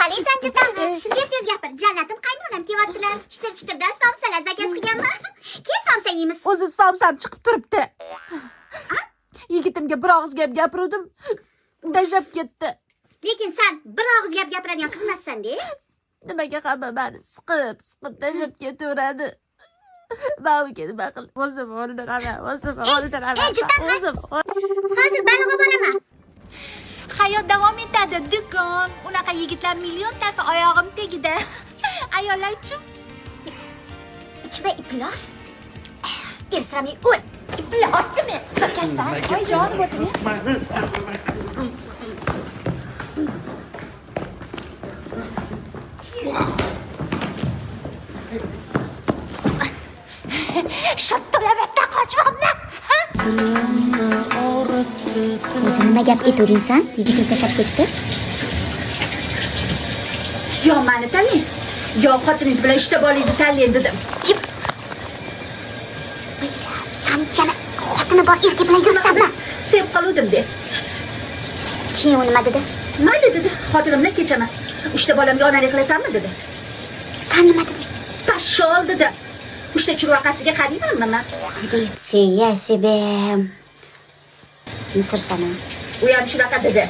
Qalaysan jirtang'i? Tez gapir. Jannatim qaynonam kelyaptilar. Chitir-chitirdan somsalar zakaz qilganman. Keyin somsa yeymiz. O'zi somsam chiqib turibdi. Yigitimga bir og'iz gap gapirdim. Tashlab ketdi. Lekin sen bir og'iz gap gapiradigan qiz emassan-da. Nimaga hamma meni siqib tashlab ketaveradi. Mavga nima qilib o'zim o'ldiraman. Hozir baliqqa boraman. Hayot davom etadi, do'kon. Unaqa yigitlar milliontasi oyog'im tagida. Ayollar uchun Ichma iflos. Irsamay o'l. Iflos demi? Sarkasdan. Voyjon o'tiring. Shatto'lamasdan qochmoqni. O'zi nima gap aytaversan? Yigitni tashlab ketdi. Yo meni tanlang. Yo xotiningiz bilan ishda bolingizni tanlang dedim. Sen yana xotini bor erkak bilan yuribsanmi? Sevib qoluvdim de. Keyin u nima dedi? Mayli dedi. Xotinimni kechaman. Uchta bolamga onalik qilasanmi dedi. Sen nima deding? Pashol dedi. Uchta churvaqasiga qaraymanmi men? Figa себе. Yusirsan. U ham shunaqa dedi.